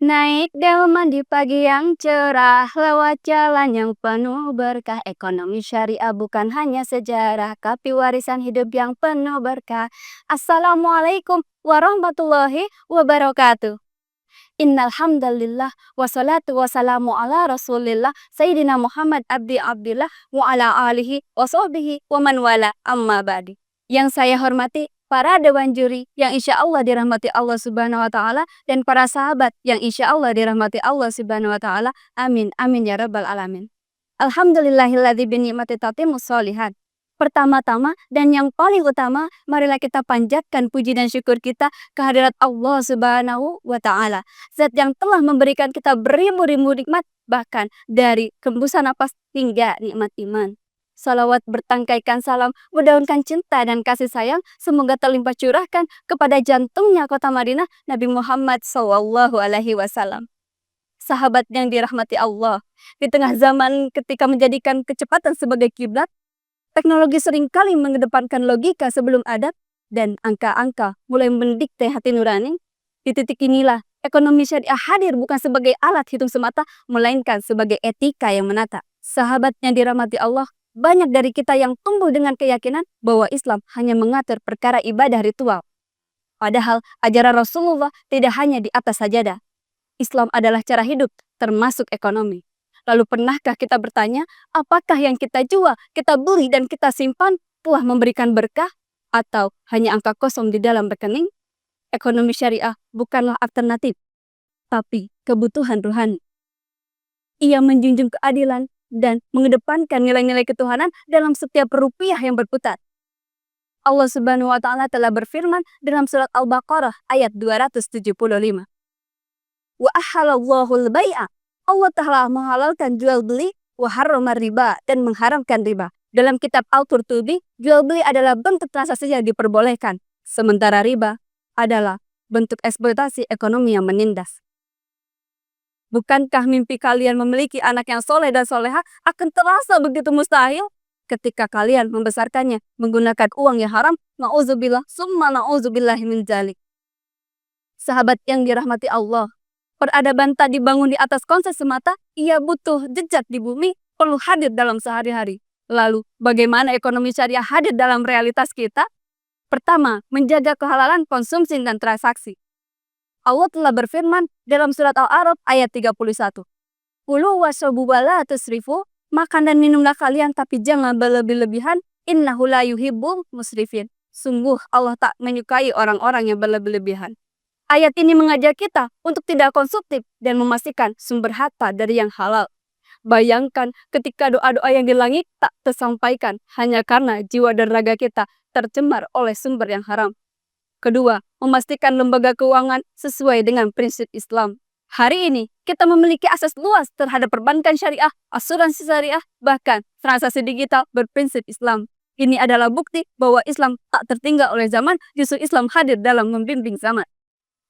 Naik delman di pagi yang cerah, lewat jalan yang penuh berkah. Ekonomi syariah bukan hanya sejarah, tapi warisan hidup yang penuh berkah. Assalamualaikum warahmatullahi wabarakatuh. Innal hamdalillah wassalatu wassalamu ala Rasulillah Sayyidina Muhammad abdi abdillah wa ala alihi wa sahbihi wa man wala amma ba'di. Yang saya hormati para dewan juri yang insya Allah dirahmati Allah Subhanahu wa taala dan para sahabat yang insya Allah dirahmati Allah Subhanahu wa taala. Amin amin ya rabbal alamin. Alhamdulillahilladzi bi ni'mati tatimmus sholihat. Pertama-tama dan yang paling utama, marilah kita panjatkan puji dan syukur kita kehadirat Allah Subhanahu wa taala. Zat yang telah memberikan kita beribu-ribu nikmat, bahkan dari hembusan napas hingga nikmat iman. Salawat bertangkaikan salam, mendaunkan cinta dan kasih sayang, semoga terlimpah curahkan kepada jantungnya kota Madinah, Nabi Muhammad SAW. Sahabat yang dirahmati Allah, di tengah zaman ketika menjadikan kecepatan sebagai kiblat, teknologi seringkali mengedepankan logika sebelum adat, dan angka-angka mulai mendikte hati nurani. Di titik inilah, ekonomi syariah hadir bukan sebagai alat hitung semata, melainkan sebagai etika yang menata. Sahabat yang dirahmati Allah, banyak dari kita yang tumbuh dengan keyakinan bahwa Islam hanya mengatur perkara ibadah ritual. Padahal ajaran Rasulullah tidak hanya di atas sajadah. Islam adalah cara hidup, termasuk ekonomi. Lalu pernahkah kita bertanya, apakah yang kita jual, kita beli, dan kita simpan telah memberikan berkah? Atau hanya angka kosong di dalam rekening? Ekonomi syariah bukanlah alternatif, tapi kebutuhan rohani. Ia menjunjung keadilan dan mengedepankan nilai-nilai ketuhanan dalam setiap rupiah yang berputar. Allah Subhanahu wa taala telah berfirman dalam surat Al-Baqarah ayat 275. Wa ahalallahu al-bai'a. Allah telah menghalalkan jual beli, wa harrama riba, dan mengharamkan riba. Dalam kitab Al-Qurtubi, jual beli adalah bentuk transaksi yang diperbolehkan, sementara riba adalah bentuk eksploitasi ekonomi yang menindas. Bukankah mimpi kalian memiliki anak yang soleh dan soleha akan terasa begitu mustahil ketika kalian membesarkannya menggunakan uang yang haram? Na'udzubillah, summa na'udzubillahi min dzalik. Sahabat yang dirahmati Allah, peradaban tak dibangun di atas konsep semata, ia butuh jejak di bumi, perlu hadir dalam sehari-hari. Lalu, bagaimana ekonomi syariah hadir dalam realitas kita? Pertama, menjaga kehalalan konsumsi dan transaksi. Allah telah berfirman dalam surat Al-A'raf ayat 31. Kulu washrabu wala tusrifu, makan dan minumlah kalian tapi jangan berlebih-lebihan, innahu la yuhibbul musrifin. Sungguh Allah tak menyukai orang-orang yang berlebih-lebihan. Ayat ini mengajak kita untuk tidak konsumtif dan memastikan sumber harta dari yang halal. Bayangkan ketika doa-doa yang di langit tak tersampaikan hanya karena jiwa dan raga kita tercemar oleh sumber yang haram. Kedua, memastikan lembaga keuangan sesuai dengan prinsip Islam. Hari ini, kita memiliki akses luas terhadap perbankan syariah, asuransi syariah, bahkan transaksi digital berprinsip Islam. Ini adalah bukti bahwa Islam tak tertinggal oleh zaman, justru Islam hadir dalam membimbing zaman.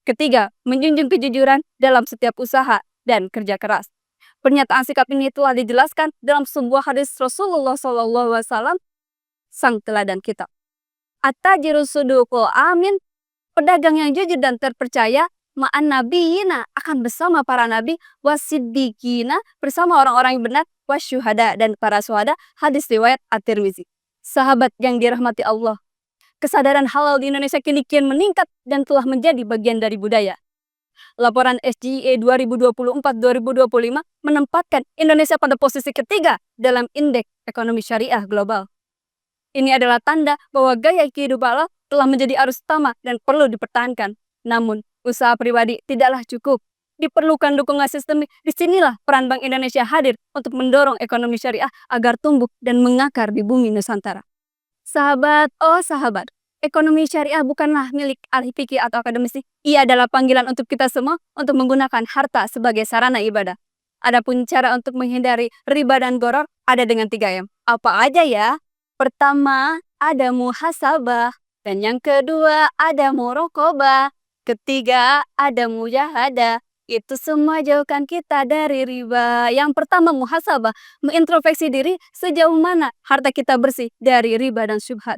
Ketiga, menjunjung kejujuran dalam setiap usaha dan kerja keras. Pernyataan sikap ini telah dijelaskan dalam sebuah hadis Rasulullah SAW, sang teladan kita. At-tajiru suduqul amin, pedagang yang jujur dan terpercaya, ma'an nabiyina, akan bersama para nabi, wasiddiqina, bersama orang-orang yang benar, wasyuhada, dan para syuhada. Hadis riwayat At-Tirmizi. Sahabat yang dirahmati Allah, kesadaran halal di Indonesia kini kian meningkat dan telah menjadi bagian dari budaya. Laporan SGE 2024-2025 menempatkan Indonesia pada posisi ketiga dalam indeks ekonomi syariah global. Ini adalah tanda bahwa gaya kehidupan halal telah menjadi arus utama dan perlu dipertahankan. Namun, usaha pribadi tidaklah cukup. Diperlukan dukungan sistemik. Disinilah peran Bank Indonesia hadir untuk mendorong ekonomi syariah agar tumbuh dan mengakar di bumi Nusantara. Sahabat, oh sahabat, ekonomi syariah bukanlah milik ahli fikih atau akademisi. Ia adalah panggilan untuk kita semua untuk menggunakan harta sebagai sarana ibadah. Adapun cara untuk menghindari riba dan gharar ada dengan 3M. Apa aja ya? Pertama, ada muhasabah. Dan yang kedua, ada muraqabah. Ketiga, ada mujahadah. Itu semua jauhkan kita dari riba. Yang pertama, muhasabah, mengintrospeksi diri sejauh mana harta kita bersih dari riba dan syubhat.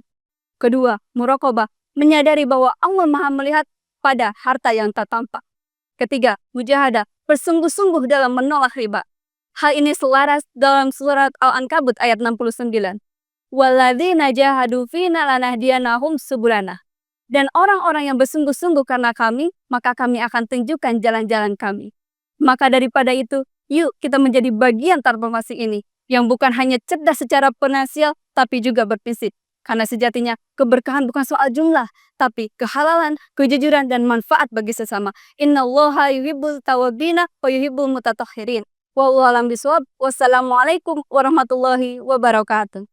Kedua, muraqabah, menyadari bahwa Allah Maha melihat pada harta yang tak tampak. Ketiga, mujahadah, bersungguh-sungguh dalam menolak riba. Hal ini selaras dalam surat Al-Ankabut ayat 69. Walladzina jahadu fina lanahdiyanahum subulana. Dan orang-orang yang bersungguh-sungguh karena kami, maka kami akan tunjukkan jalan-jalan kami. Maka daripada itu, yuk kita menjadi bagian transformasi ini, yang bukan hanya cerdas secara finansial, tapi juga berprinsip. Karena sejatinya, keberkahan bukan soal jumlah, tapi kehalalan, kejujuran, dan manfaat bagi sesama. Innallaha yuhibbul tawabina wa yuhibbul mutatahhirin. Wallahu a'lam bishawab. Wassalamualaikum warahmatullahi wabarakatuh.